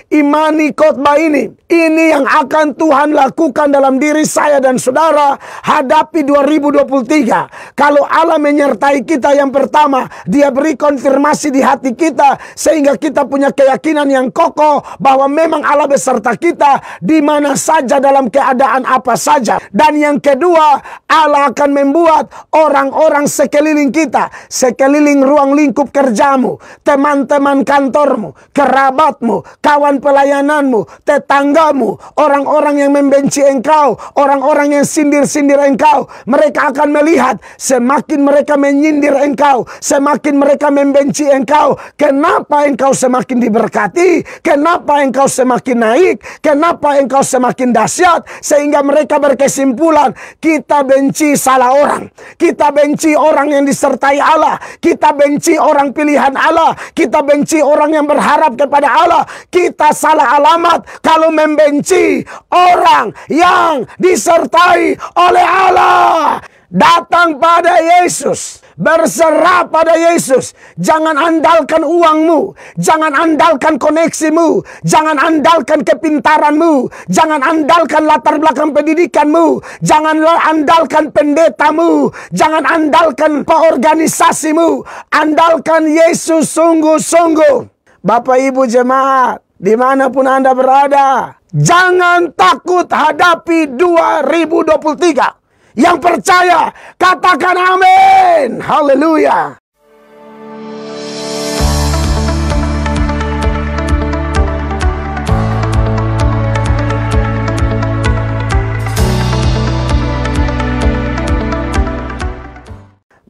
Imani khotbah ini. Ini yang akan Tuhan lakukan dalam diri saya dan saudara hadapi 2023. Kalau Allah menyertai kita, yang pertama, Dia beri konfirmasi di hati kita sehingga kita punya keyakinan yang kokoh bahwa memang Allah beserta kita di mana saja, dalam keadaan apa saja. Dan yang kedua, Allah akan membuat orang-orang sekeliling kita, sekeliling ruang lingkup kerjamu, teman-teman kantormu, kerabatmu, kawan pelayananmu, tetanggamu, orang-orang yang membenci engkau, orang-orang yang sindir-sindir engkau, mereka akan melihat semakin mereka menyindir engkau, semakin mereka membenci engkau, kenapa engkau semakin diberkati, kenapa engkau semakin naik, kenapa engkau semakin dahsyat, sehingga mereka berkesimpulan, kita benci salah orang, kita benci orang yang disertai Allah, kita benci orang pilihan Allah, kita benci orang yang berharap kepada Allah, kita salah alamat kalau membenci orang yang disertai oleh Allah. Datang pada Yesus, berserah pada Yesus. Jangan andalkan uangmu, jangan andalkan koneksimu, jangan andalkan kepintaranmu, jangan andalkan latar belakang pendidikanmu, jangan andalkan pendetamu, jangan andalkan peorganisasimu. Andalkan Yesus sungguh-sungguh. Bapak Ibu jemaat, dimanapun Anda berada, jangan takut hadapi 2023. Yang percaya, katakan amin. Haleluya.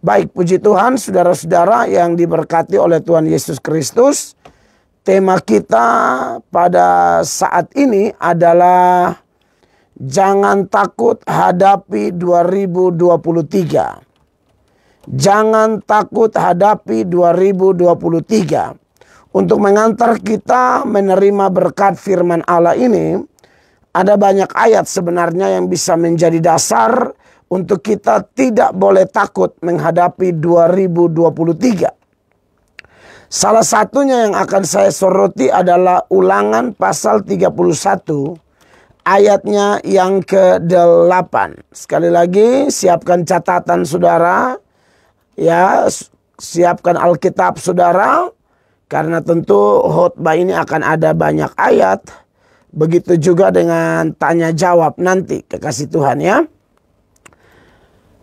Baik, puji Tuhan, saudara-saudara yang diberkati oleh Tuhan Yesus Kristus. Tema kita pada saat ini adalah jangan takut hadapi 2023. Jangan takut hadapi 2023. Untuk mengantar kita menerima berkat firman Allah ini, ada banyak ayat sebenarnya yang bisa menjadi dasar untuk kita tidak boleh takut menghadapi 2023. Salah satunya yang akan saya soroti adalah Ulangan pasal 31. Ayatnya yang ke-8. Sekali lagi, siapkan catatan saudara. Ya, siapkan Alkitab saudara. Karena tentu khotbah ini akan ada banyak ayat. Begitu juga dengan tanya jawab nanti, kekasih Tuhan ya.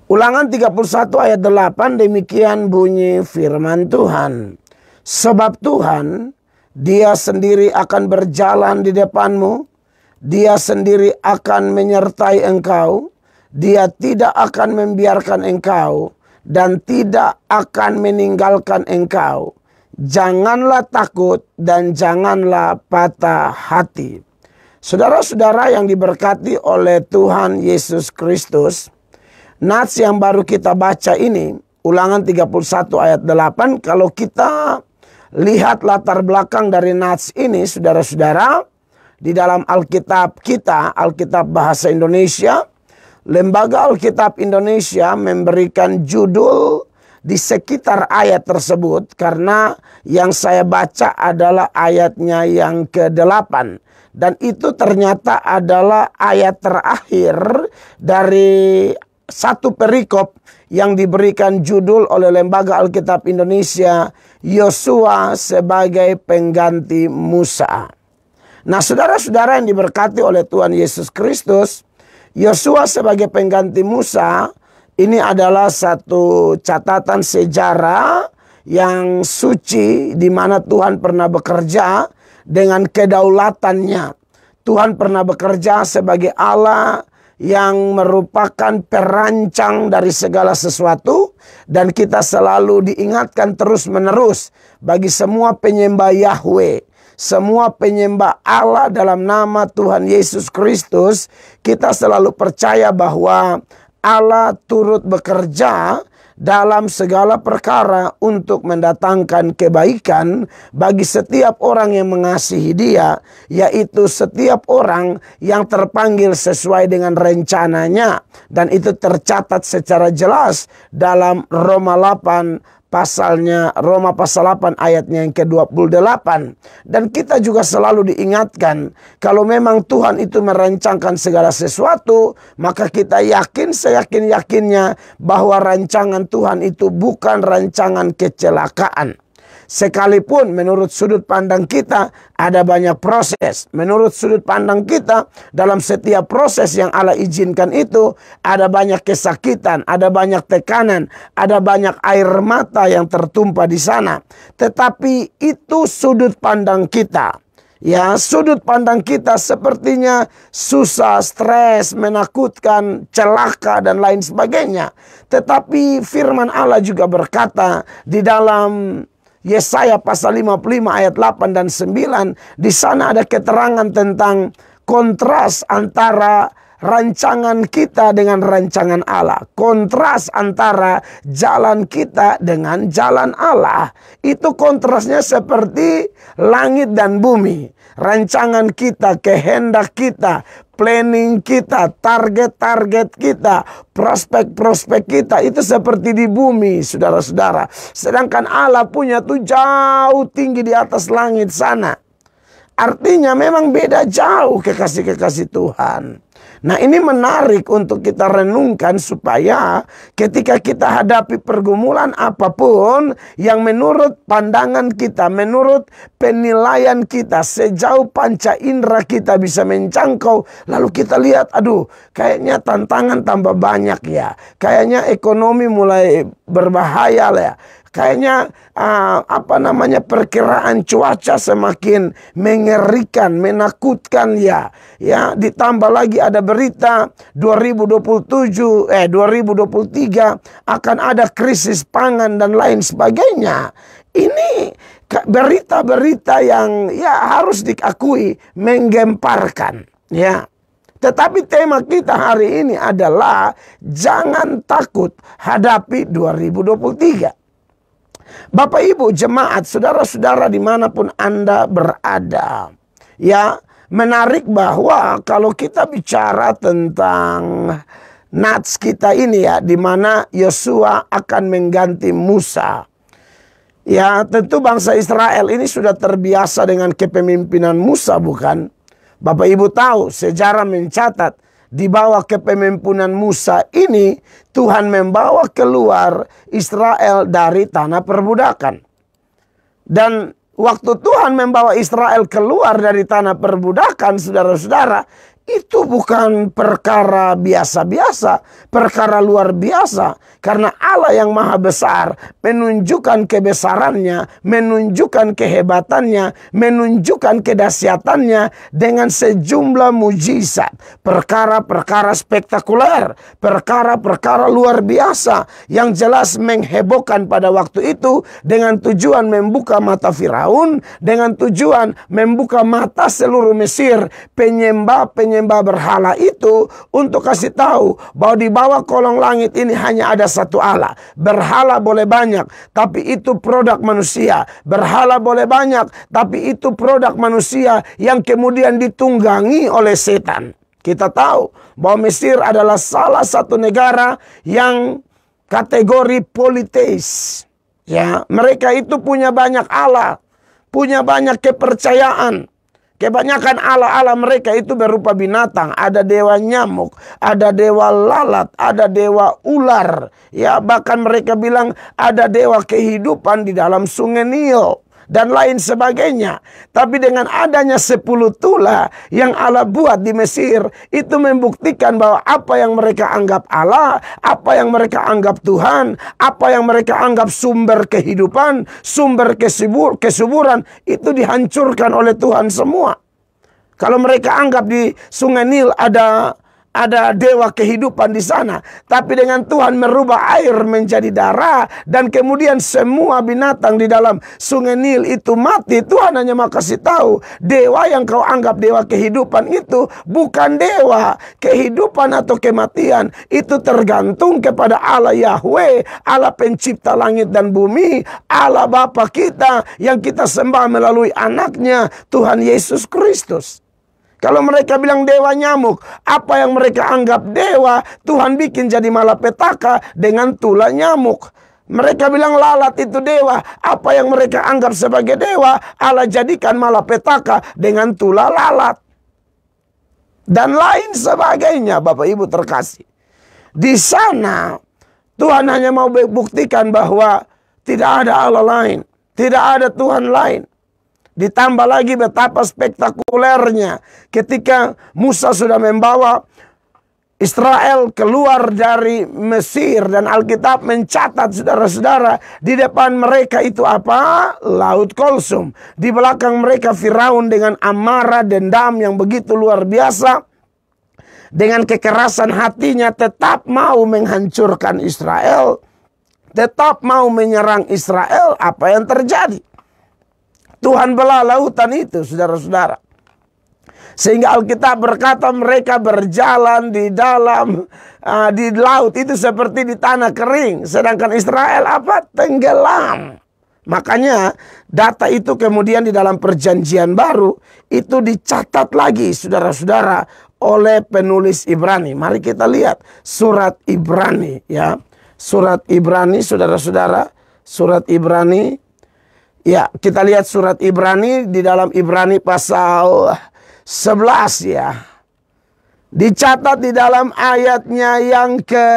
Ulangan 31 ayat 8, demikian bunyi firman Tuhan. Sebab Tuhan, Dia sendiri akan berjalan di depanmu. Dia sendiri akan menyertai engkau. Dia tidak akan membiarkan engkau dan tidak akan meninggalkan engkau. Janganlah takut dan janganlah patah hati. Saudara-saudara yang diberkati oleh Tuhan Yesus Kristus, nats yang baru kita baca ini, Ulangan 31 ayat 8, kalau kita lihat latar belakang dari nats ini, saudara-saudara, di dalam Alkitab kita, Alkitab Bahasa Indonesia, Lembaga Alkitab Indonesia memberikan judul di sekitar ayat tersebut karena yang saya baca adalah ayatnya yang ke-8. Dan itu ternyata adalah ayat terakhir dari satu perikop yang diberikan judul oleh Lembaga Alkitab Indonesia, Yosua sebagai pengganti Musa. Nah, saudara-saudara yang diberkati oleh Tuhan Yesus Kristus, Yosua sebagai pengganti Musa ini adalah satu catatan sejarah yang suci di mana Tuhan pernah bekerja dengan kedaulatannya. Tuhan pernah bekerja sebagai Allah yang merupakan perancang dari segala sesuatu, dan kita selalu diingatkan terus-menerus bagi semua penyembah Yahweh, semua penyembah Allah dalam nama Tuhan Yesus Kristus, kita selalu percaya bahwa Allah turut bekerja dalam segala perkara untuk mendatangkan kebaikan bagi setiap orang yang mengasihi Dia, yaitu setiap orang yang terpanggil sesuai dengan rencananya. Dan itu tercatat secara jelas dalam Roma 8 pasalnya Roma pasal 8 ayatnya yang ke-28. Dan kita juga selalu diingatkan kalau memang Tuhan itu merancangkan segala sesuatu, maka kita yakin seyakin-yakinnya bahwa rancangan Tuhan itu bukan rancangan kecelakaan. Sekalipun menurut sudut pandang kita ada banyak proses. Menurut sudut pandang kita dalam setiap proses yang Allah izinkan itu ada banyak kesakitan, ada banyak tekanan, ada banyak air mata yang tertumpah di sana. Tetapi itu sudut pandang kita. Ya, sudut pandang kita sepertinya susah, stres, menakutkan, celaka dan lain sebagainya. Tetapi firman Allah juga berkata di dalam Yesaya pasal 55 ayat 8 dan 9, di sana ada keterangan tentang kontras antara rancangan kita dengan rancangan Allah. Kontras antara jalan kita dengan jalan Allah. Itu kontrasnya seperti langit dan bumi. Rancangan kita, kehendak kita, planning kita, target-target kita, prospek-prospek kita itu seperti di bumi, saudara-saudara. Sedangkan Allah punya tuh jauh tinggi di atas langit sana. Artinya memang beda jauh kekasih-kekasih Tuhan. Nah, ini menarik untuk kita renungkan supaya ketika kita hadapi pergumulan apapun yang menurut pandangan kita, menurut penilaian kita, sejauh panca indera kita bisa menjangkau, lalu kita lihat, aduh, kayaknya tantangan tambah banyak ya. Kayaknya ekonomi mulai berbahaya lah ya. Kayaknya perkiraan cuaca semakin mengerikan, menakutkan ya. Ya, ditambah lagi ada berita 2023 akan ada krisis pangan dan lain sebagainya. Ini berita-berita yang ya harus diakui menggemparkan ya. Tetapi tema kita hari ini adalah jangan takut hadapi 2023. Bapak Ibu jemaat, saudara-saudara dimanapun Anda berada. Ya, menarik bahwa kalau kita bicara tentang nats kita ini ya, di mana Yosua akan mengganti Musa. Ya, tentu bangsa Israel ini sudah terbiasa dengan kepemimpinan Musa, bukan? Bapak Ibu tahu, sejarah mencatat di bawah kepemimpinan Musa ini Tuhan membawa keluar Israel dari tanah perbudakan. Dan waktu Tuhan membawa Israel keluar dari tanah perbudakan, saudara-saudara, itu bukan perkara biasa-biasa, perkara luar biasa. Karena Allah yang maha besar menunjukkan kebesarannya, menunjukkan kehebatannya, menunjukkan kedahsyatannya dengan sejumlah mujizat. Perkara-perkara spektakuler, perkara-perkara luar biasa yang jelas menghebohkan pada waktu itu dengan tujuan membuka mata Firaun, dengan tujuan membuka mata seluruh Mesir, penyembah berhala itu, untuk kasih tahu bahwa di bawah kolong langit ini hanya ada satu Allah. Berhala boleh banyak, tapi itu produk manusia. Berhala boleh banyak, tapi itu produk manusia yang kemudian ditunggangi oleh setan. Kita tahu bahwa Mesir adalah salah satu negara yang kategori politeis. Ya, mereka itu punya banyak Allah, punya banyak kepercayaan. Kebanyakan Allah-Allah mereka itu berupa binatang. Ada dewa nyamuk, ada dewa lalat, ada dewa ular. Ya, bahkan mereka bilang ada dewa kehidupan di dalam sungai Nil dan lain sebagainya. Tapi dengan adanya 10 tula yang Allah buat di Mesir, itu membuktikan bahwa apa yang mereka anggap Allah, apa yang mereka anggap Tuhan, apa yang mereka anggap sumber kehidupan, sumber kesuburan, itu dihancurkan oleh Tuhan semua. Kalau mereka anggap di sungai Nil ada dewa kehidupan di sana. Tapi dengan Tuhan merubah air menjadi darah, dan kemudian semua binatang di dalam sungai Nil itu mati. Tuhan hanya mau kasih tahu, dewa yang kau anggap dewa kehidupan itu bukan dewa kehidupan atau kematian. Itu tergantung kepada Allah Yahweh, Allah pencipta langit dan bumi, Allah Bapa kita yang kita sembah melalui anaknya Tuhan Yesus Kristus. Kalau mereka bilang dewa nyamuk, apa yang mereka anggap dewa, Tuhan bikin jadi malapetaka dengan tulah nyamuk. Mereka bilang lalat itu dewa. Apa yang mereka anggap sebagai dewa, Allah jadikan malapetaka dengan tulah lalat. Dan lain sebagainya, Bapak Ibu terkasih. Di sana Tuhan hanya mau buktikan bahwa tidak ada Allah lain. Tidak ada Tuhan lain. Ditambah lagi betapa spektakulernya ketika Musa sudah membawa Israel keluar dari Mesir, dan Alkitab mencatat, saudara-saudara, di depan mereka itu apa? Laut Kulsum. Di belakang mereka Firaun dengan amarah dendam yang begitu luar biasa. Dengan kekerasan hatinya tetap mau menghancurkan Israel. Tetap mau menyerang Israel. Apa yang terjadi? Tuhan belah lautan itu, saudara-saudara. Sehingga Alkitab berkata mereka berjalan di dalam di laut itu seperti di tanah kering. Sedangkan Israel apa? Tenggelam. Makanya data itu kemudian di dalam perjanjian baru itu dicatat lagi, saudara-saudara, oleh penulis Ibrani. Mari kita lihat surat Ibrani, ya. Surat Ibrani, saudara-saudara. Surat Ibrani. Ya, kita lihat surat Ibrani di dalam Ibrani pasal 11, ya. Dicatat di dalam ayatnya yang ke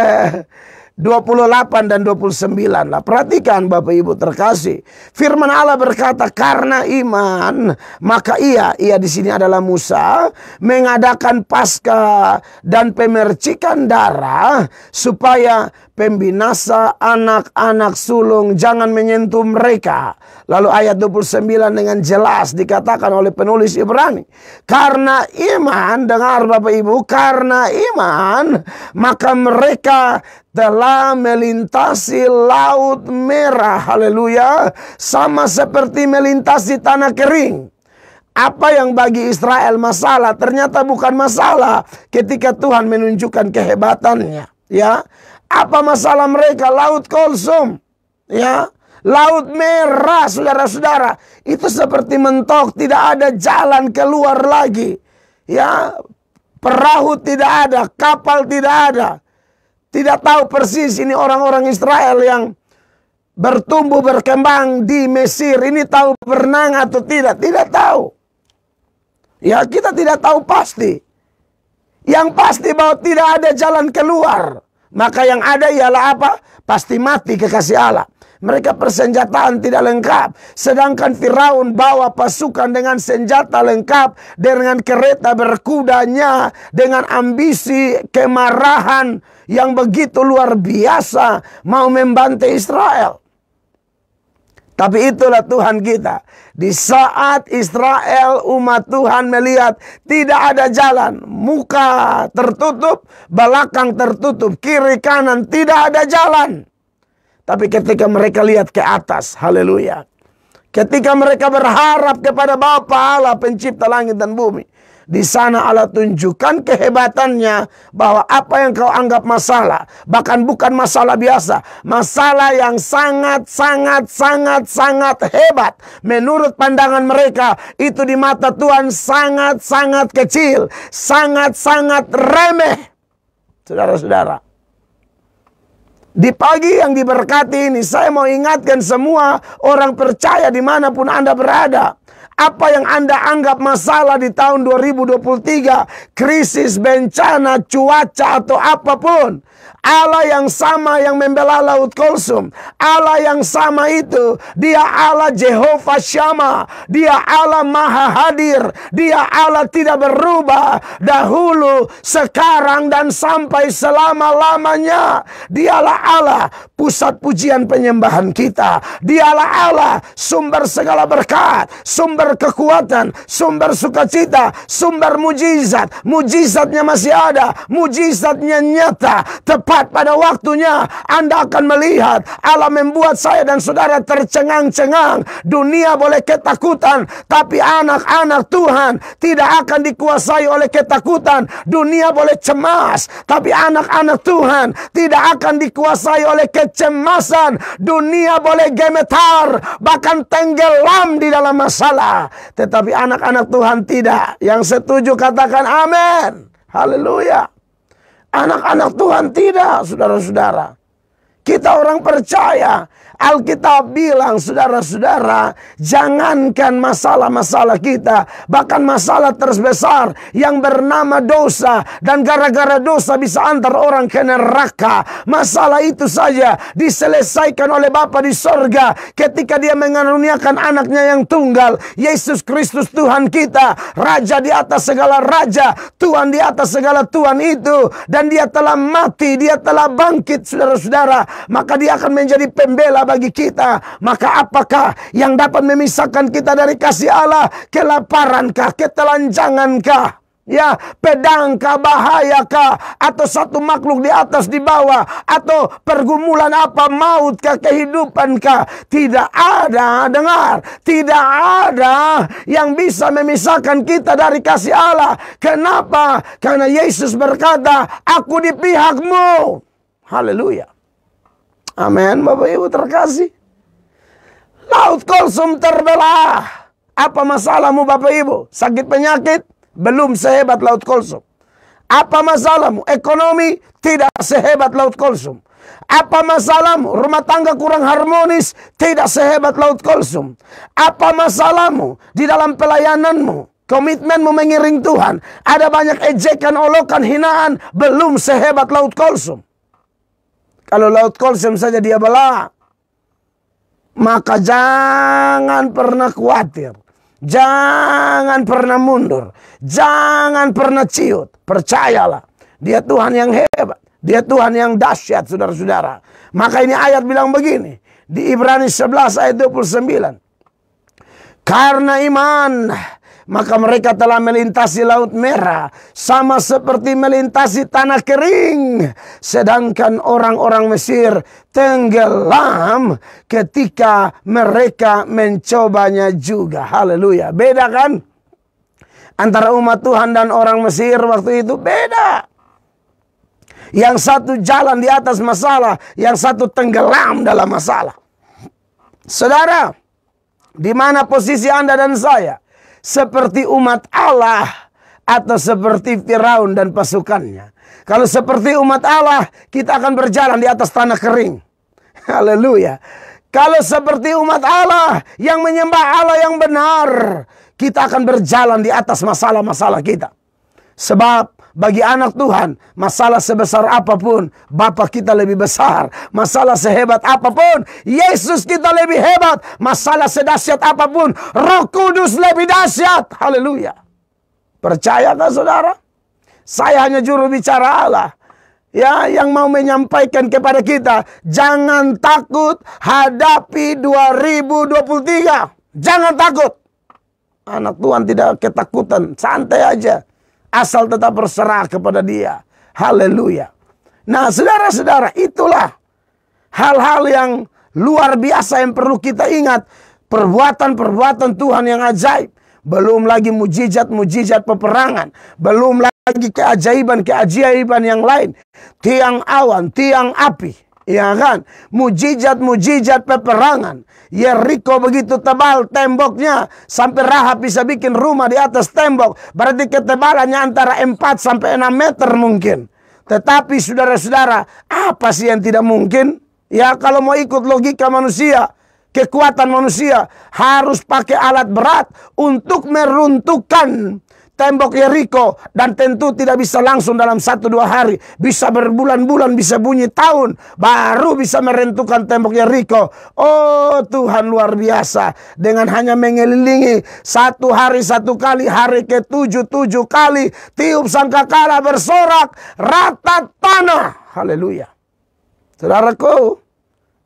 28 dan 29 lah. Perhatikan Bapak Ibu terkasih. Firman Allah berkata, karena iman maka ia di sini adalah Musa, mengadakan Paskah dan pemercikan darah supaya pembinasa anak-anak sulung jangan menyentuh mereka. Lalu ayat 29 dengan jelas dikatakan oleh penulis Ibrani, karena iman, dengar Bapak Ibu, karena iman maka mereka telah melintasi laut merah. Haleluya. Sama seperti melintasi tanah kering. Apa yang bagi Israel masalah ternyata bukan masalah ketika Tuhan menunjukkan kehebatannya, ya. Apa masalah mereka? Laut Kulsum, ya. Laut merah, saudara-saudara. Itu seperti mentok, tidak ada jalan keluar lagi, ya. Perahu tidak ada, kapal tidak ada. Tidak tahu persis ini orang-orang Israel yang bertumbuh berkembang di Mesir ini tahu berenang atau tidak. Tidak tahu. Ya, kita tidak tahu pasti. Yang pasti bahwa tidak ada jalan keluar. Maka yang ada ialah apa? Pasti mati kekasih Allah. Mereka persenjataan tidak lengkap. Sedangkan Firaun bawa pasukan dengan senjata lengkap, dengan kereta berkudanya, dengan ambisi kemarahan yang begitu luar biasa, mau membantai Israel. Tapi itulah Tuhan kita. Di saat Israel, umat Tuhan melihat tidak ada jalan, muka tertutup, belakang tertutup, kiri kanan tidak ada jalan. Tapi ketika mereka lihat ke atas, haleluya. Ketika mereka berharap kepada Bapa Allah pencipta langit dan bumi, di sana Allah tunjukkan kehebatannya bahwa apa yang kau anggap masalah, bahkan bukan masalah biasa, masalah yang sangat hebat. Menurut pandangan mereka, itu di mata Tuhan sangat kecil, sangat remeh. Saudara-saudara, di pagi yang diberkati ini, saya mau ingatkan semua orang percaya dimanapun Anda berada. Apa yang Anda anggap masalah di tahun 2023, krisis, bencana, cuaca, atau apapun, Allah yang sama yang membela Laut Kulsum, Allah yang sama itu, Dia Allah Jehovah Shammah, Dia Allah Maha Hadir, Dia Allah tidak berubah, dahulu, sekarang, dan sampai selama-lamanya. Dialah Allah pusat pujian penyembahan kita. Dialah Allah sumber segala berkat, sumber kekuatan, sumber sukacita, sumber mujizat. Mujizatnya masih ada, mujizatnya nyata. Tepat pada waktunya Anda akan melihat Allah membuat saya dan saudara tercengang-cengang. Dunia boleh ketakutan, tapi anak-anak Tuhan tidak akan dikuasai oleh ketakutan. Dunia boleh cemas, tapi anak-anak Tuhan tidak akan dikuasai oleh kecemasan. Dunia boleh gemetar, bahkan tenggelam di dalam masalah, tetapi anak-anak Tuhan tidak. Yang setuju katakan amin. Haleluya. Anak-anak Tuhan tidak, saudara-saudara. Kita orang percaya. Alkitab bilang, saudara-saudara, jangankan masalah-masalah kita, bahkan masalah terbesar yang bernama dosa, dan gara-gara dosa bisa antar orang ke neraka. Masalah itu saja diselesaikan oleh Bapa di sorga ketika Dia mengaruniakan anaknya yang tunggal, Yesus Kristus Tuhan kita, Raja di atas segala raja, Tuhan di atas segala Tuhan itu. Dan Dia telah mati, Dia telah bangkit, saudara-saudara. Maka Dia akan menjadi pembela bagi kita. Maka apakah yang dapat memisahkan kita dari kasih Allah? Kelaparankah? Ketelanjangankah? Ya, pedangkah? Bahayakah? Atau satu makhluk di atas di bawah? Atau pergumulan apa? Mautkah? Kehidupankah? Tidak ada, dengar, tidak ada yang bisa memisahkan kita dari kasih Allah. Kenapa? Karena Yesus berkata, aku di pihakmu. Haleluya. Amin, Bapak Ibu terkasih. Laut Kulsum terbelah. Apa masalahmu Bapak Ibu? Sakit penyakit? Belum sehebat Laut Kulsum. Apa masalahmu? Ekonomi? Tidak sehebat Laut Kulsum. Apa masalahmu? Rumah tangga kurang harmonis? Tidak sehebat Laut Kulsum. Apa masalahmu di dalam pelayananmu? Komitmenmu mengiring Tuhan? Ada banyak ejekan, olokan, hinaan? Belum sehebat Laut Kulsum. Kalau Laut Kulsum saja dia belah, maka jangan pernah khawatir. Jangan pernah mundur. Jangan pernah ciut. Percayalah. Dia Tuhan yang hebat. Dia Tuhan yang dahsyat, saudara-saudara. Maka ini ayat bilang begini. Di Ibrani 11 ayat 29. Karena iman, maka mereka telah melintasi Laut Merah, sama seperti melintasi tanah kering. Sedangkan orang-orang Mesir tenggelam ketika mereka mencobanya juga. Haleluya. Beda kan? Antara umat Tuhan dan orang Mesir waktu itu beda. Yang satu jalan di atas masalah, yang satu tenggelam dalam masalah. Saudara, di mana posisi Anda dan saya? Seperti umat Allah atau seperti Firaun dan pasukannya? Kalau seperti umat Allah, kita akan berjalan di atas tanah kering. Haleluya. Kalau seperti umat Allah yang menyembah Allah yang benar, kita akan berjalan di atas masalah-masalah kita. Sebab bagi anak Tuhan, masalah sebesar apapun, Bapa kita lebih besar. Masalah sehebat apapun, Yesus kita lebih hebat. Masalah sedahsyat apapun, Roh Kudus lebih dahsyat. Haleluya. Percayakah saudara? Saya hanya juru bicara Allah, ya, yang mau menyampaikan kepada kita, jangan takut hadapi 2023. Jangan takut. Anak Tuhan tidak ketakutan, santai aja. Asal tetap berserah kepada Dia. Haleluya. Nah, saudara-saudara, itulah hal-hal yang luar biasa yang perlu kita ingat. Perbuatan-perbuatan Tuhan yang ajaib. Belum lagi mujizat-mujizat peperangan. Belum lagi keajaiban-keajaiban yang lain. Tiang awan, tiang api. Ya kan? Mujizat-mujizat peperangan. Yeriko begitu tebal temboknya, sampai Rahab bisa bikin rumah di atas tembok. Berarti ketebalannya antara 4 sampai 6 meter mungkin. Tetapi saudara-saudara, apa sih yang tidak mungkin? Ya, kalau mau ikut logika manusia, kekuatan manusia, harus pakai alat berat untuk meruntuhkan tembok Yeriko. Dan tentu tidak bisa langsung dalam 1-2 hari. Bisa berbulan-bulan, bisa bunyi tahun, baru bisa meruntuhkan tembok Yeriko. Oh, Tuhan luar biasa. Dengan hanya mengelilingi 1 hari 1 kali, hari ke-7 7 kali, tiup sangkakala bersorak, rata tanah. Haleluya. Saudaraku,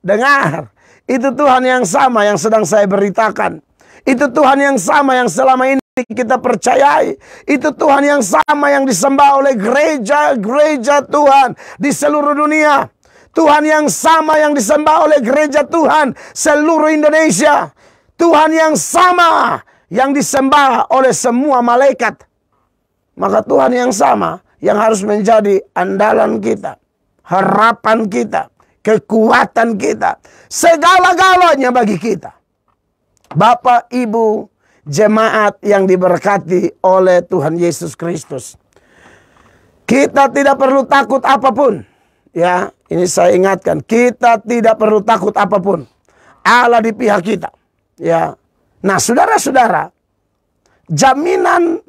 dengar. Itu Tuhan yang sama yang sedang saya beritakan. Itu Tuhan yang sama yang selama ini kita percayai. Itu Tuhan yang sama yang disembah oleh gereja-gereja Tuhan di seluruh dunia. Tuhan yang sama yang disembah oleh gereja Tuhan seluruh Indonesia. Tuhan yang sama yang disembah oleh semua malaikat. Maka Tuhan yang sama yang harus menjadi andalan kita, harapan kita, kekuatan kita, segala-galanya bagi kita. Bapak, Ibu, jemaat yang diberkati oleh Tuhan Yesus Kristus, kita tidak perlu takut apapun. Ya, Ini saya ingatkan, kita tidak perlu takut apapun. Allah di pihak kita. Ya. Nah, saudara-saudara, jaminan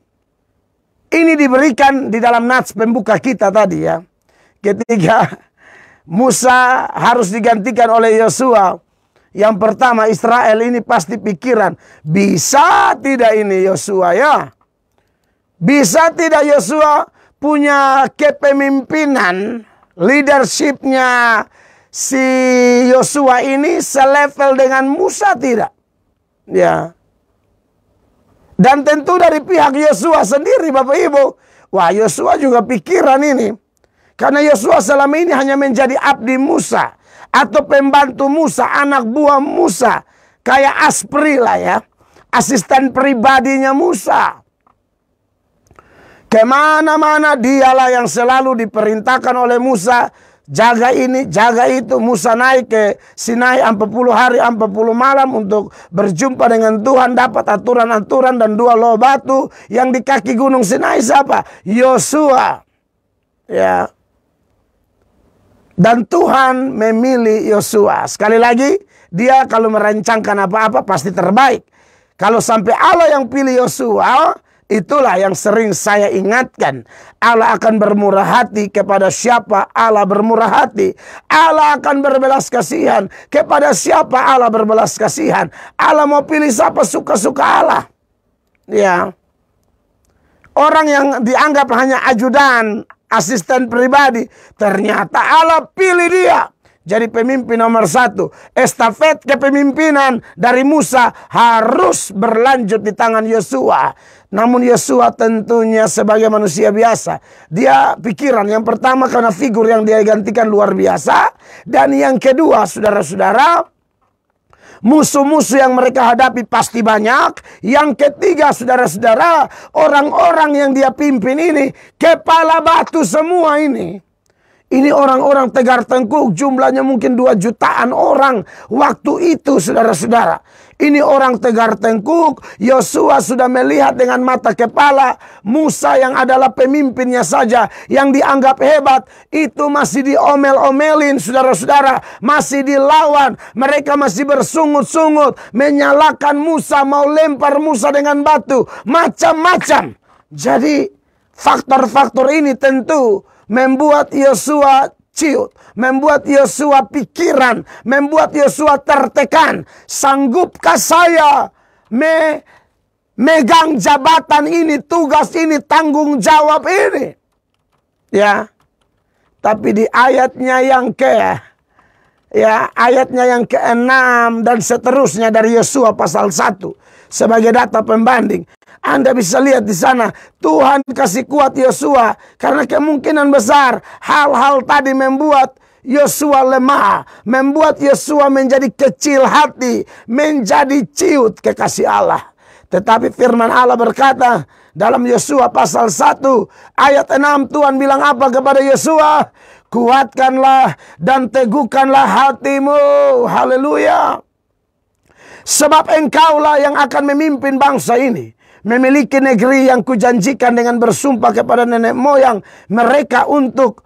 ini diberikan di dalam nats pembuka kita tadi ya. Ketika Musa harus digantikan oleh Yosua. Yang pertama, Israel ini pasti pikiran, bisa tidak ini Yosua ya? Bisa tidak Yosua punya kepemimpinan, leadershipnya si Yosua ini selevel dengan Musa tidak? Ya. Dan tentu dari pihak Yosua sendiri Bapak Ibu, wah Yosua juga pikiran ini. Karena Yosua selama ini hanya menjadi abdi Musa atau pembantu Musa, anak buah Musa, kayak Aspri lah ya, asisten pribadinya Musa. Kemana-mana dialah yang selalu diperintahkan oleh Musa, jaga ini, jaga itu. Musa naik ke Sinai 40 hari, 40 malam untuk berjumpa dengan Tuhan, dapat aturan-aturan dan 2 loh batu yang di kaki gunung Sinai siapa? Yosua. Ya. Dan Tuhan memilih Yosua. Sekali lagi, dia kalau merancangkan apa-apa pasti terbaik. Kalau sampai Allah yang pilih Yosua, itulah yang sering saya ingatkan. Allah akan bermurah hati kepada siapa Allah bermurah hati. Allah akan berbelas kasihan kepada siapa Allah berbelas kasihan. Allah mau pilih siapa suka-suka Allah. Ya. Orang yang dianggap hanya ajudan, asisten pribadi, ternyata Allah pilih dia jadi pemimpin nomor 1. Estafet kepemimpinan dari Musa harus berlanjut di tangan Yosua. Namun Yosua tentunya sebagai manusia biasa, dia pikiran yang pertama karena figur yang dia gantikan luar biasa, dan yang kedua saudara-saudara, musuh-musuh yang mereka hadapi pasti banyak. Yang ketiga saudara-saudara, orang-orang yang dia pimpin ini kepala batu semua ini. Ini orang-orang Tegar Tengkuk, jumlahnya mungkin 2 jutaan orang waktu itu saudara-saudara. Ini orang Tegar Tengkuk, Yosua sudah melihat dengan mata kepala. Musa yang adalah pemimpinnya saja, yang dianggap hebat, itu masih diomel-omelin saudara-saudara. Masih dilawan, mereka masih bersungut-sungut, menyalahkan Musa, mau lempar Musa dengan batu, macam-macam. Jadi faktor-faktor ini tentu membuat Yosua ciut, membuat Yosua pikiran, membuat Yosua tertekan. Sanggupkah saya megang jabatan ini, tugas ini, tanggung jawab ini? Ya. Tapi di ayatnya yang ke-6 dan seterusnya dari Yosua pasal 1 sebagai data pembanding, Anda bisa lihat di sana Tuhan kasih kuat Yosua karena kemungkinan besar hal-hal tadi membuat Yosua lemah, membuat Yosua menjadi kecil hati, menjadi ciut kekasih Allah. Tetapi firman Allah berkata dalam Yosua pasal 1 ayat 6, Tuhan bilang apa kepada Yosua? Kuatkanlah dan teguhkanlah hatimu. Haleluya. Sebab engkaulah yang akan memimpin bangsa ini, memiliki negeri yang kujanjikan dengan bersumpah kepada nenek moyang mereka untuk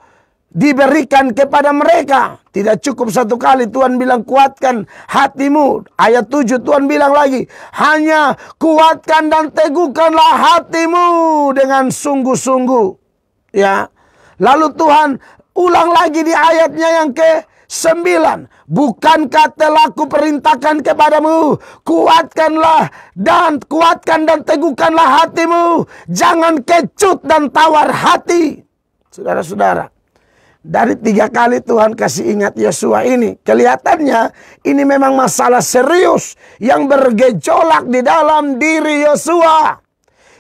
diberikan kepada mereka. Tidak cukup 1 kali Tuhan bilang kuatkan hatimu. Ayat 7 Tuhan bilang lagi, hanya kuatkan dan teguhkanlah hatimu dengan sungguh-sungguh. Ya. Lalu Tuhan ulang lagi di ayatnya yang ke-9. Bukankah telah kuperintahkan kepadamu, kuatkan dan teguhkanlah hatimu. Jangan kecut dan tawar hati. Saudara-saudara, dari 3 kali Tuhan kasih ingat Yosua ini, kelihatannya ini memang masalah serius yang bergejolak di dalam diri Yosua,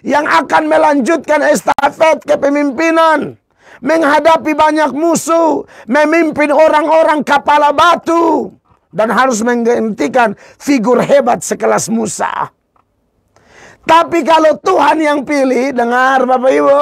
yang akan melanjutkan estafet kepemimpinan, menghadapi banyak musuh, memimpin orang-orang kepala batu, dan harus menggantikan figur hebat sekelas Musa. Tapi kalau Tuhan yang pilih, dengar Bapak Ibu,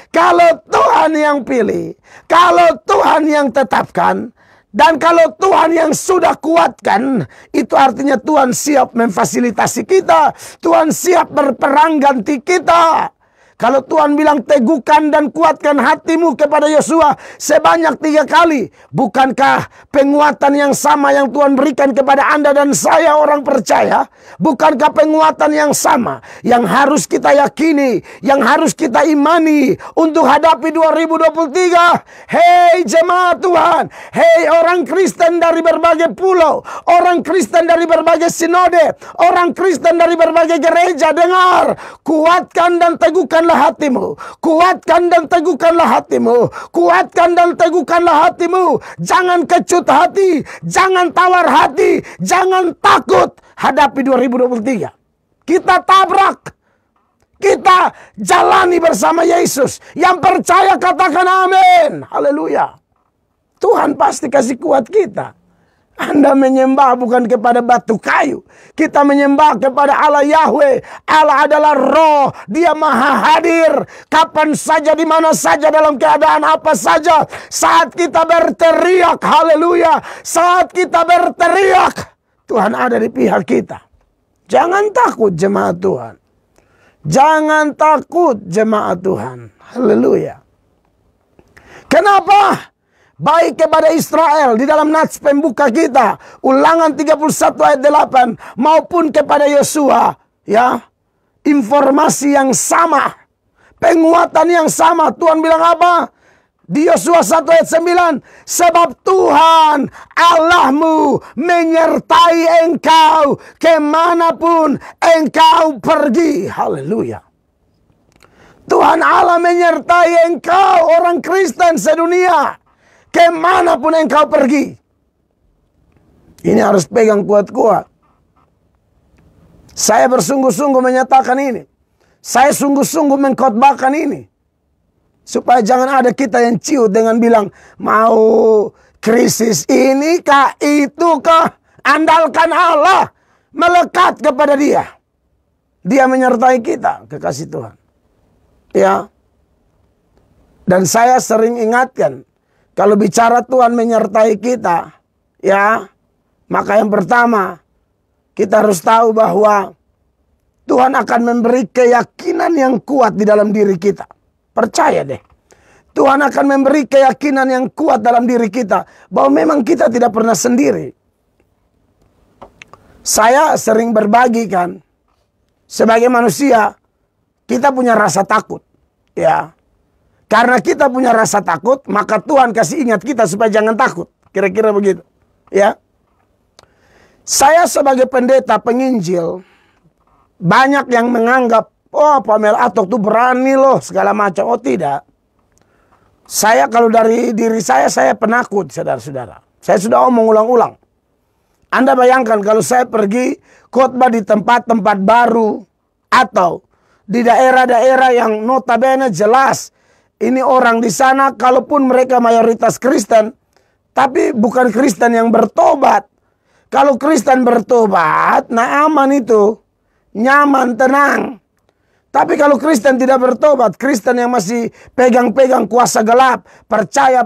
kalau Tuhan yang pilih, kalau Tuhan yang tetapkan, dan kalau Tuhan yang sudah kuatkan, itu artinya Tuhan siap memfasilitasi kita, Tuhan siap berperang ganti kita. Kalau Tuhan bilang teguhkan dan kuatkan hatimu kepada Yosua sebanyak 3 kali. Bukankah penguatan yang sama yang Tuhan berikan kepada Anda dan saya orang percaya? Bukankah penguatan yang sama yang harus kita yakini, yang harus kita imani untuk hadapi 2023? Hei jemaat Tuhan, hei orang Kristen dari berbagai pulau, orang Kristen dari berbagai sinode, orang Kristen dari berbagai gereja, dengar, kuatkan dan teguhkanlah hatimu. Kuatkan dan teguhkanlah hatimu. Kuatkan dan teguhkanlah hatimu. Jangan kecut hati. Jangan tawar hati. Jangan takut hadapi 2023. Kita tabrak. Kita jalani bersama Yesus. Yang percaya katakan amin. Haleluya. Tuhan pasti kasih kuat kita. Anda menyembah bukan kepada batu kayu. Kita menyembah kepada Allah Yahweh. Allah adalah roh. Dia maha hadir. Kapan saja, di mana saja, dalam keadaan apa saja. Saat kita berteriak, haleluya. Saat kita berteriak, Tuhan ada di pihak kita. Jangan takut jemaat Tuhan. Jangan takut jemaat Tuhan. Haleluya. Kenapa? Baik kepada Israel di dalam nats pembuka kita, Ulangan 31 ayat 8, maupun kepada Yosua, ya, informasi yang sama, penguatan yang sama. Tuhan bilang apa? Di Yosua 1 ayat 9, sebab Tuhan Allahmu menyertai engkau kemanapun engkau pergi. Haleluya. Tuhan Allah menyertai engkau orang Kristen sedunia. Kemanapun engkau pergi. Ini harus pegang kuat-kuat. Saya bersungguh-sungguh menyatakan ini. Saya sungguh-sungguh mengkhotbahkan ini. Supaya jangan ada kita yang ciut dengan bilang, mau krisis ini kah, itu kah. Andalkan Allah. Melekat kepada Dia. Dia menyertai kita, kekasih Tuhan. Ya. Dan saya sering ingatkan, kalau bicara Tuhan menyertai kita, ya, maka yang pertama, kita harus tahu bahwa Tuhan akan memberi keyakinan yang kuat di dalam diri kita. Percaya deh. Tuhan akan memberi keyakinan yang kuat dalam diri kita, bahwa memang kita tidak pernah sendiri. Saya sering berbagi kan, sebagai manusia, kita punya rasa takut. Ya. Karena kita punya rasa takut, maka Tuhan kasih ingat kita supaya jangan takut. Kira-kira begitu. Ya. Saya sebagai pendeta penginjil, banyak yang menganggap, oh Pamela Atok tuh berani loh, segala macam. Oh tidak. Saya kalau dari diri saya penakut, saudara-saudara. Saya sudah omong ulang-ulang. Anda bayangkan kalau saya pergi khotbah di tempat-tempat baru, atau di daerah-daerah yang notabene jelas, ini orang di sana, kalaupun mereka mayoritas Kristen, tapi bukan Kristen yang bertobat. Kalau Kristen bertobat, nah aman itu. Nyaman, tenang. Tapi kalau Kristen tidak bertobat, Kristen yang masih pegang-pegang kuasa gelap, percaya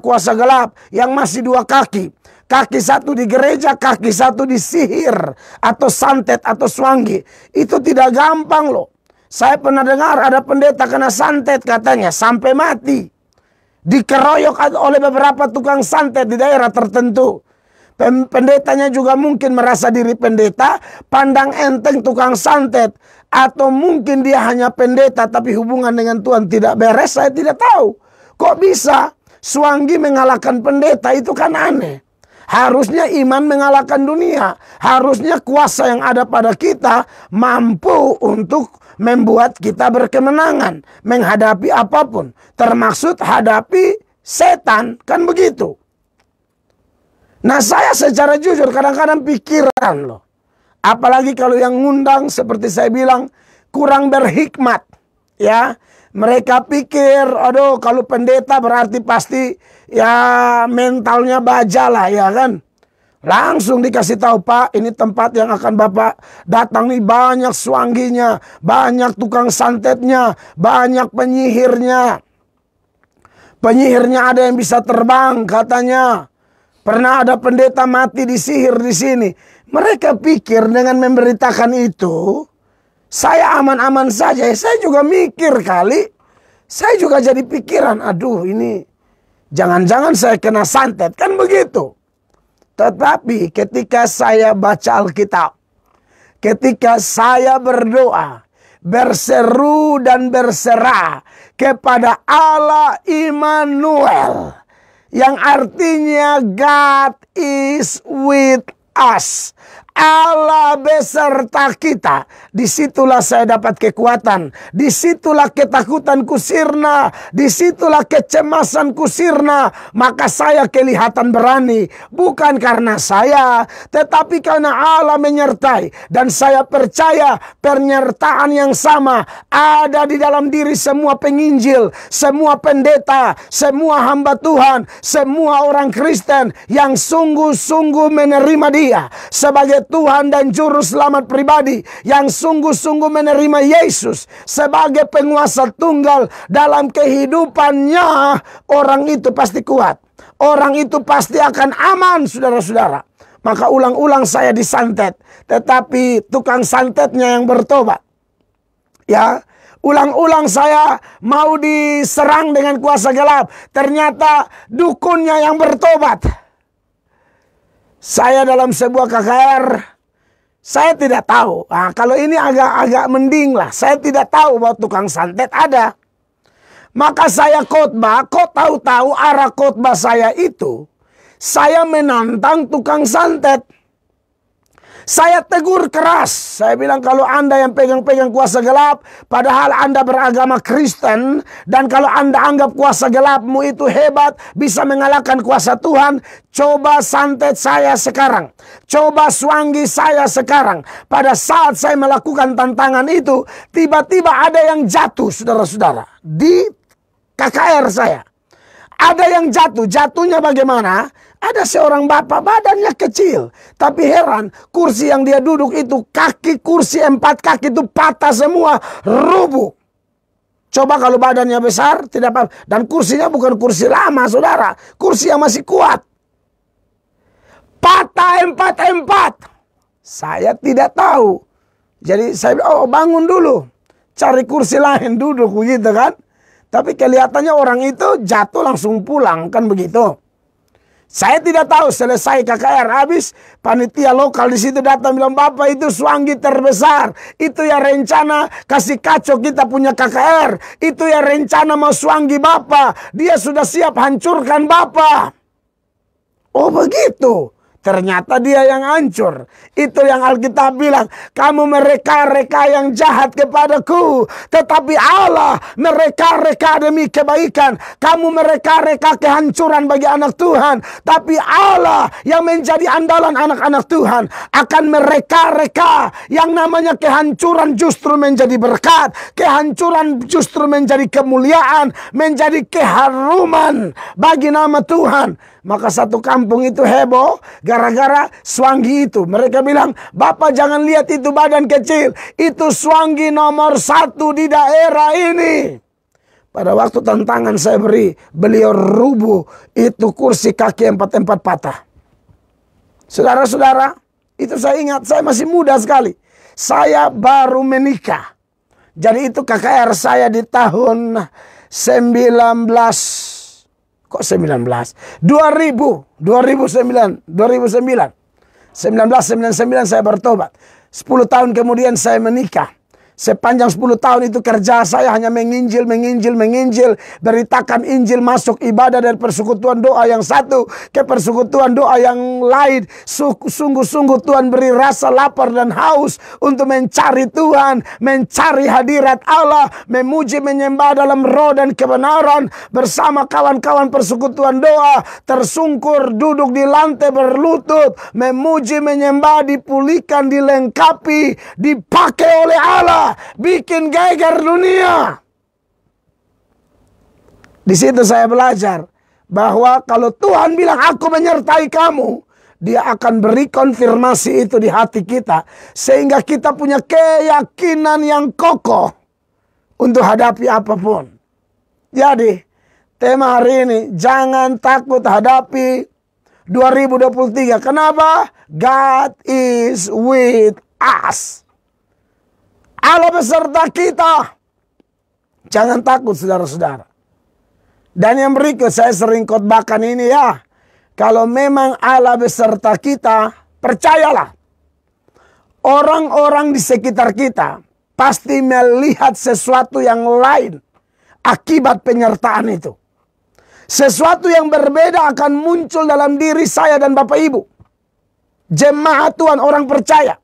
kuasa gelap, yang masih 2 kaki. Kaki satu di gereja, kaki satu di sihir, atau santet, atau swangi. Itu tidak gampang loh. Saya pernah dengar ada pendeta kena santet katanya sampai mati. Dikeroyok oleh beberapa tukang santet di daerah tertentu. Pendetanya juga mungkin merasa diri pendeta, pandang enteng tukang santet. Atau mungkin dia hanya pendeta tapi hubungan dengan Tuhan tidak beres, saya tidak tahu. Kok bisa swangi mengalahkan pendeta, itu kan aneh. Harusnya iman mengalahkan dunia. Harusnya kuasa yang ada pada kita mampu untuk membuat kita berkemenangan menghadapi apapun, termasuk hadapi setan, kan begitu. Nah, saya secara jujur kadang-kadang pikiran loh. Apalagi kalau yang ngundang seperti saya bilang kurang berhikmat, ya. Mereka pikir, aduh kalau pendeta berarti pasti ya mentalnya baja lah, ya kan. Langsung dikasih tahu, Pak, ini tempat yang akan Bapak datang nih, banyak swanginya, banyak tukang santetnya, banyak penyihirnya. Penyihirnya ada yang bisa terbang katanya. Pernah ada pendeta mati disihir di sini. Mereka pikir dengan memberitakan itu, Saya aman-aman saja. Saya juga mikir kali. Saya juga jadi pikiran, aduh ini jangan-jangan saya kena santet. Kan begitu. Tetapi ketika saya baca Alkitab, ketika saya berdoa, berseru dan berserah kepada Allah Immanuel, yang artinya God is with us, Allah beserta kita. Disitulah saya dapat kekuatan. Disitulah ketakutanku sirna. Disitulah kecemasanku sirna. Maka saya kelihatan berani. Bukan karena saya, tetapi karena Allah menyertai. Dan saya percaya penyertaan yang sama ada di dalam diri semua penginjil, semua pendeta, semua hamba Tuhan, semua orang Kristen yang sungguh-sungguh menerima Dia sebagai Tuhan dan Juru Selamat pribadi, yang sungguh-sungguh menerima Yesus sebagai penguasa tunggal dalam kehidupannya. Orang itu pasti kuat. Orang itu pasti akan aman, saudara-saudara. Maka ulang-ulang saya disantet, tetapi tukang santetnya yang bertobat. Ya, ulang-ulang saya mau diserang dengan kuasa gelap, ternyata dukunnya yang bertobat. Saya dalam sebuah KKR, saya tidak tahu. Nah, kalau ini agak mending lah. Saya tidak tahu bahwa tukang santet ada. Maka saya khotbah, kok tahu-tahu arah khotbah saya itu, saya menantang tukang santet. Saya tegur keras. Saya bilang, kalau Anda yang pegang-pegang kuasa gelap, padahal Anda beragama Kristen, dan kalau Anda anggap kuasa gelapmu itu hebat, bisa mengalahkan kuasa Tuhan, coba santet saya sekarang. Coba swangi saya sekarang. Pada saat saya melakukan tantangan itu, tiba-tiba ada yang jatuh, saudara-saudara, di KKR saya. Ada yang jatuh. Jatuhnya bagaimana? Ada seorang bapak, badannya kecil, tapi heran, kursi yang dia duduk itu, kaki kursi 4 kaki itu patah semua, rubuh. Coba kalau badannya besar, tidak apa. Dan kursinya bukan kursi lama, saudara, kursi yang masih kuat. Patah 4. Saya tidak tahu. Jadi saya bilang, oh bangun dulu, cari kursi lain duduk, begitu kan. Tapi kelihatannya orang itu jatuh langsung pulang, kan begitu. Saya tidak tahu, selesai KKR habis, panitia lokal di situ datang bilang, Bapak itu swangi terbesar. Itu ya rencana kasih kacau kita punya KKR. Itu ya rencana mau swangi Bapak. Dia sudah siap hancurkan Bapak. Oh begitu. Ternyata dia yang hancur. Itu yang Alkitab bilang, kamu mereka-reka yang jahat kepadaku, tetapi Allah mereka-reka demi kebaikan. Kamu mereka-reka kehancuran bagi anak Tuhan, tapi Allah yang menjadi andalan anak-anak Tuhan akan mereka-reka yang namanya kehancuran justru menjadi berkat. Kehancuran justru menjadi kemuliaan, menjadi keharuman bagi nama Tuhan. Maka satu kampung itu heboh gara-gara swangi itu. Mereka bilang, Bapak jangan lihat itu badan kecil, itu swangi nomor 1 di daerah ini. Pada waktu tantangan saya beri, beliau rubuh, itu kursi kaki 4 patah. Saudara-saudara, itu saya ingat, saya masih muda sekali. Saya baru menikah. Jadi itu KKR saya di tahun 1999 saya bertobat. 10 tahun kemudian saya menikah. Sepanjang 10 tahun itu kerja saya hanya menginjil, beritakan Injil, masuk ibadah dari persekutuan doa yang satu ke persekutuan doa yang lain. Sungguh-sungguh Tuhan beri rasa lapar dan haus untuk mencari Tuhan, mencari hadirat Allah, memuji menyembah dalam roh dan kebenaran bersama kawan-kawan persekutuan doa, tersungkur duduk di lantai berlutut, memuji menyembah, dipulihkan, dilengkapi, dipakai oleh Allah. Bikin geger dunia. Di situ saya belajar bahwa kalau Tuhan bilang aku menyertai kamu, Dia akan beri konfirmasi itu di hati kita sehingga kita punya keyakinan yang kokoh untuk hadapi apapun. Jadi tema hari ini, jangan takut hadapi 2023. Kenapa? God is with us. Allah beserta kita. Jangan takut saudara-saudara. Dan yang berikut saya sering khotbahkan ini ya. Kalau memang Allah beserta kita, percayalah. Orang-orang di sekitar kita pasti melihat sesuatu yang lain akibat penyertaan itu. Sesuatu yang berbeda akan muncul dalam diri saya dan Bapak Ibu. Jemaat Tuhan, orang percaya.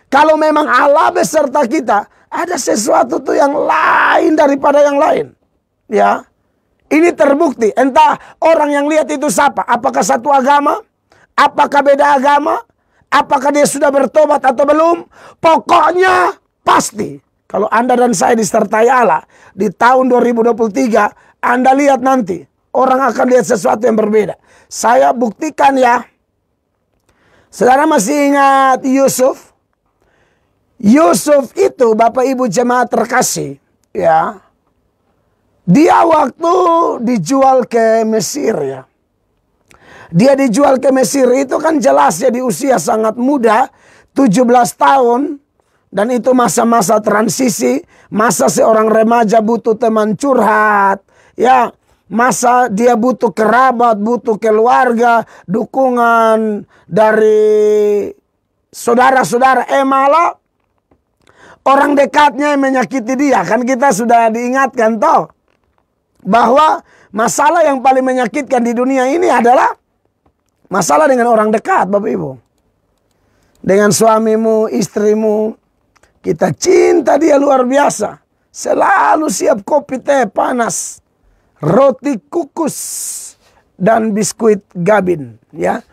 Kalau memang Allah beserta kita, ada sesuatu tuh yang lain daripada yang lain. Ya. Ini terbukti. Entah orang yang lihat itu siapa. Apakah satu agama? Apakah beda agama? Apakah dia sudah bertobat atau belum? Pokoknya pasti. Kalau Anda dan saya disertai Allah di tahun 2023, Anda lihat nanti. Orang akan lihat sesuatu yang berbeda. Saya buktikan ya. Saudara masih ingat Yusuf? Yusuf itu Bapak Ibu jemaat terkasih. Ya. Dia waktu dijual ke Mesir ya. Dia dijual ke Mesir itu kan jelas ya di usia sangat muda. 17 tahun. Dan itu masa-masa transisi. Masa seorang remaja butuh teman curhat. Ya. Masa dia butuh kerabat, butuh keluarga, dukungan dari saudara-saudara. Malah orang dekatnya yang menyakiti dia. Kan kita sudah diingatkan toh. Bahwa masalah yang paling menyakitkan di dunia ini adalah masalah dengan orang dekat, Bapak Ibu. Dengan suamimu, istrimu. Kita cinta dia luar biasa. Selalu siap kopi teh panas. Roti kukus. Dan biskuit gabin. Ya.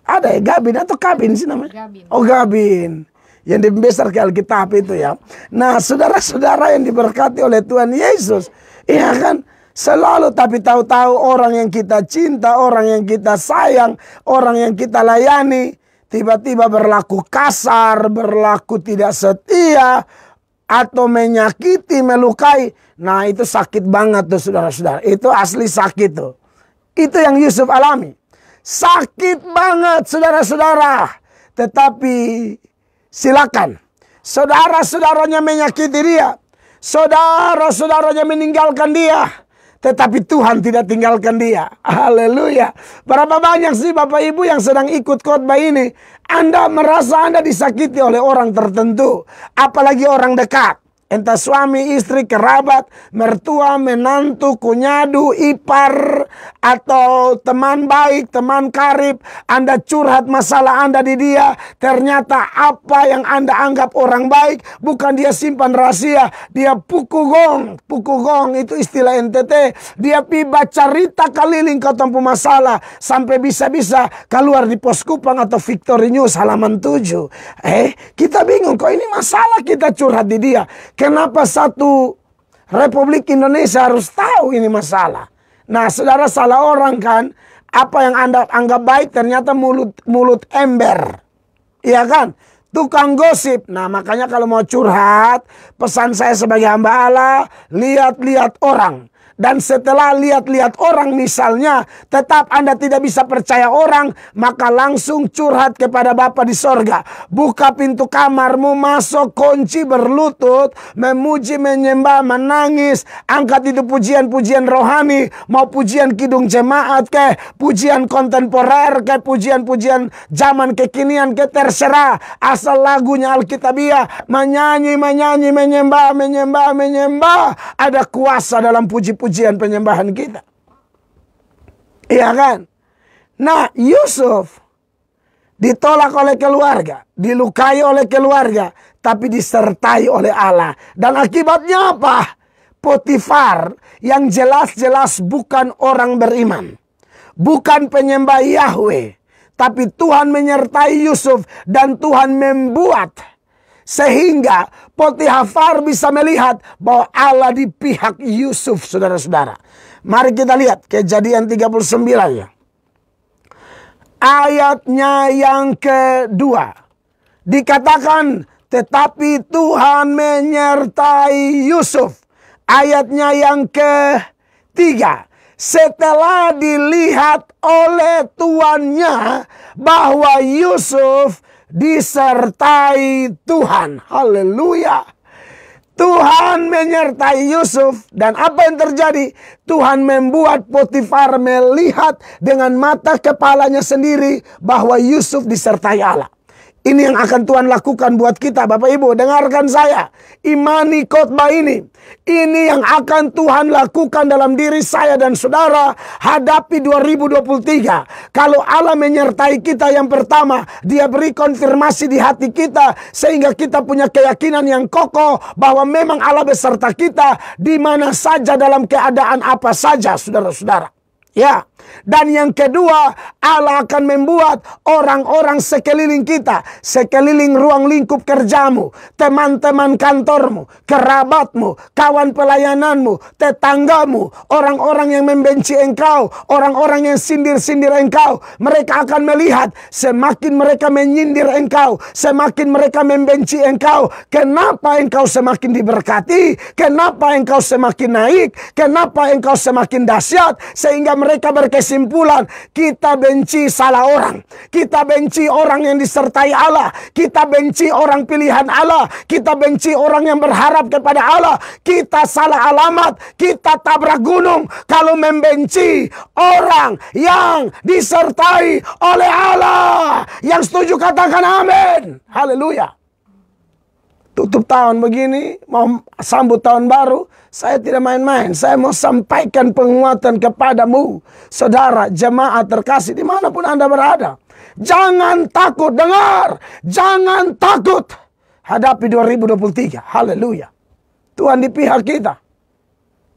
Ada ya gabin atau kabin sih namanya? Gabin. Oh gabin. Yang dibesar ke Alkitab itu ya. Nah saudara-saudara yang diberkati oleh Tuhan Yesus. Iya kan? Selalu tapi tahu-tahu orang yang kita cinta, orang yang kita sayang, orang yang kita layani. Tiba-tiba berlaku kasar, berlaku tidak setia. Atau menyakiti, melukai. Nah itu sakit banget tuh saudara-saudara. Itu asli sakit tuh. Itu yang Yusuf alami. Sakit banget saudara-saudara. Tetapi silakan. Saudara-saudaranya menyakiti dia. Saudara-saudaranya meninggalkan dia. Tetapi Tuhan tidak tinggalkan dia. Haleluya. Berapa banyak sih Bapak Ibu yang sedang ikut khotbah ini. Anda merasa Anda disakiti oleh orang tertentu. Apalagi orang dekat. Entah suami, istri, kerabat, mertua, menantu, kunyadu, ipar, atau teman baik, teman karib. Anda curhat masalah Anda di dia. Ternyata apa yang Anda anggap orang baik, bukan dia simpan rahasia. Dia puku gong. Puku gong itu istilah NTT. Dia pi baca cerita keliling kau tempuh masalah. Sampai bisa-bisa keluar di Pos Kupang atau Victory News halaman 7. Kita bingung kok ini masalah kita curhat di dia. Kenapa satu Republik Indonesia harus tahu ini masalah? Nah, saudara salah orang kan? Apa yang Anda anggap baik ternyata mulut ember. Iya kan? Tukang gosip. Nah, makanya kalau mau curhat, pesan saya sebagai hamba Allah, lihat-lihat orang. Dan setelah lihat-lihat orang misalnya, tetap Anda tidak bisa percaya orang, maka langsung curhat kepada Bapa di sorga. Buka pintu kamarmu, masuk, kunci, berlutut, memuji, menyembah, menangis. Angkat itu pujian-pujian rohani, mau pujian kidung jemaat ke, pujian kontemporer ke, pujian-pujian zaman kekinian ke, terserah. Asal lagunya Alkitabiah, menyanyi, menyembah. Ada kuasa dalam pujian penyembahan kita. Iya kan? Nah, Yusuf ditolak oleh keluarga, dilukai oleh keluarga, tapi disertai oleh Allah. Dan akibatnya apa? Potifar yang jelas-jelas bukan orang beriman, bukan penyembah Yahweh, tapi Tuhan menyertai Yusuf dan Tuhan membuat sehingga Potifar bisa melihat bahwa Allah di pihak Yusuf, saudara-saudara. Mari kita lihat Kejadian 39 ya. Ayatnya yang kedua. Dikatakan, tetapi Tuhan menyertai Yusuf. Ayatnya yang ketiga. Setelah dilihat oleh tuannya bahwa Yusuf disertai Tuhan. Haleluya. Tuhan menyertai Yusuf, dan apa yang terjadi? Tuhan membuat Potifar melihat dengan mata kepalanya sendiri bahwa Yusuf disertai Allah. Ini yang akan Tuhan lakukan buat kita, Bapak Ibu. Dengarkan saya, imani khotbah ini. Ini yang akan Tuhan lakukan dalam diri saya dan saudara hadapi 2023. Kalau Allah menyertai kita, yang pertama, Dia beri konfirmasi di hati kita sehingga kita punya keyakinan yang kokoh bahwa memang Allah beserta kita di mana saja, dalam keadaan apa saja, saudara-saudara. Ya, dan yang kedua, Allah akan membuat orang-orang sekeliling kita, sekeliling ruang lingkup kerjamu, teman-teman kantormu, kerabatmu, kawan pelayananmu, tetanggamu, orang-orang yang membenci engkau, orang-orang yang sindir-sindir engkau, mereka akan melihat semakin mereka menyindir engkau, semakin mereka membenci engkau, kenapa engkau semakin diberkati, kenapa engkau semakin naik, kenapa engkau semakin dahsyat, sehingga mereka berkesimpulan, kita benci salah orang. Kita benci orang yang disertai Allah. Kita benci orang pilihan Allah. Kita benci orang yang berharap kepada Allah. Kita salah alamat. Kita tabrak gunung kalau membenci orang yang disertai oleh Allah. Yang setuju katakan amin. Haleluya. Tutup tahun begini, mau sambut tahun baru, saya tidak main-main. Saya mau sampaikan penguatan kepadamu, saudara, jemaat terkasih, dimanapun Anda berada. Jangan takut, dengar. Jangan takut hadapi 2023. Haleluya. Tuhan di pihak kita.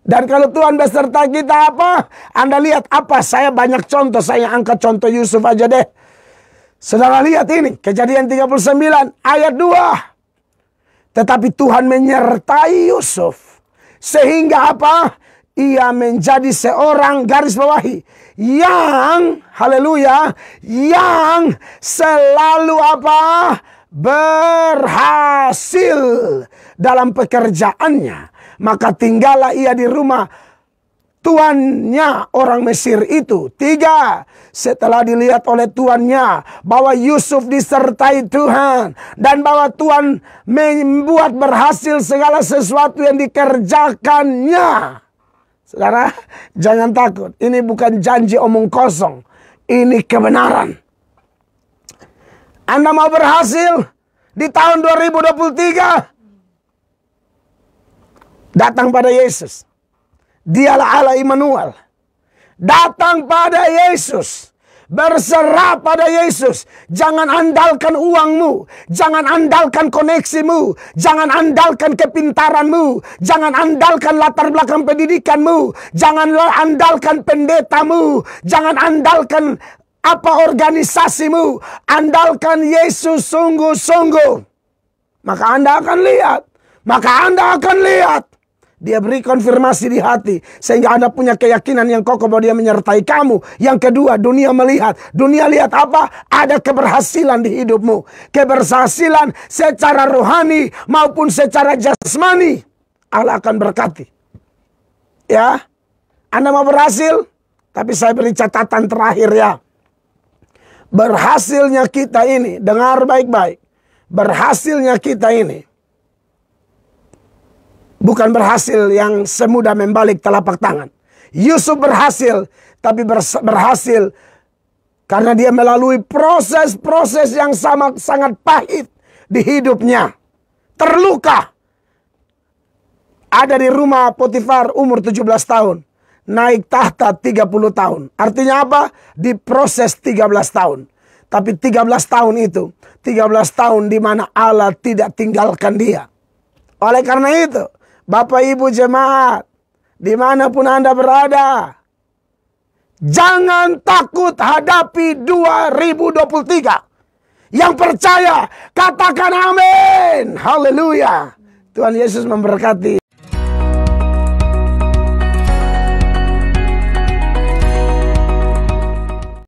Dan kalau Tuhan beserta kita apa? Anda lihat apa? Saya banyak contoh, saya angkat contoh Yusuf aja deh. Saudara lihat ini, Kejadian 39 ayat 2. Tetapi Tuhan menyertai Yusuf. Sehingga apa? Ia menjadi seorang, garis bawahi, yang, haleluya, yang selalu apa? Berhasil dalam pekerjaannya. Maka tinggallah ia di rumah tuannya orang Mesir itu. 3. Setelah dilihat oleh tuannya bahwa Yusuf disertai Tuhan dan bahwa Tuhan membuat berhasil segala sesuatu yang dikerjakannya. Saudara, jangan takut. Ini bukan janji omong kosong. Ini kebenaran. Anda mau berhasil di tahun 2023? Datang pada Yesus. Dialah Allah Immanuel. Datang pada Yesus. Berserah pada Yesus. Jangan andalkan uangmu. Jangan andalkan koneksimu. Jangan andalkan kepintaranmu. Jangan andalkan latar belakang pendidikanmu. Jangan andalkan pendetamu. Jangan andalkan apa organisasimu. Andalkan Yesus sungguh-sungguh. Maka Anda akan lihat. Maka Anda akan lihat. Dia beri konfirmasi di hati. Sehingga Anda punya keyakinan yang kokoh bahwa Dia menyertai kamu. Yang kedua, dunia melihat. Dunia lihat apa? Ada keberhasilan di hidupmu. Keberhasilan secara rohani maupun secara jasmani. Allah akan berkati. Ya. Anda mau berhasil? Tapi saya beri catatan terakhir ya. Berhasilnya kita ini, dengar baik-baik. Berhasilnya kita ini bukan berhasil yang semudah membalik telapak tangan. Yusuf berhasil, tapi berhasil karena dia melalui proses-proses yang sangat pahit di hidupnya. Terluka. Ada di rumah Potifar umur 17 tahun. Naik tahta 30 tahun. Artinya apa? Diproses 13 tahun. Tapi 13 tahun itu, 13 tahun di mana Allah tidak tinggalkan dia. Oleh karena itu, Bapak Ibu jemaat, dimanapun Anda berada, jangan takut hadapi 2023. Yang percaya, katakan amin. Haleluya. Tuhan Yesus memberkati.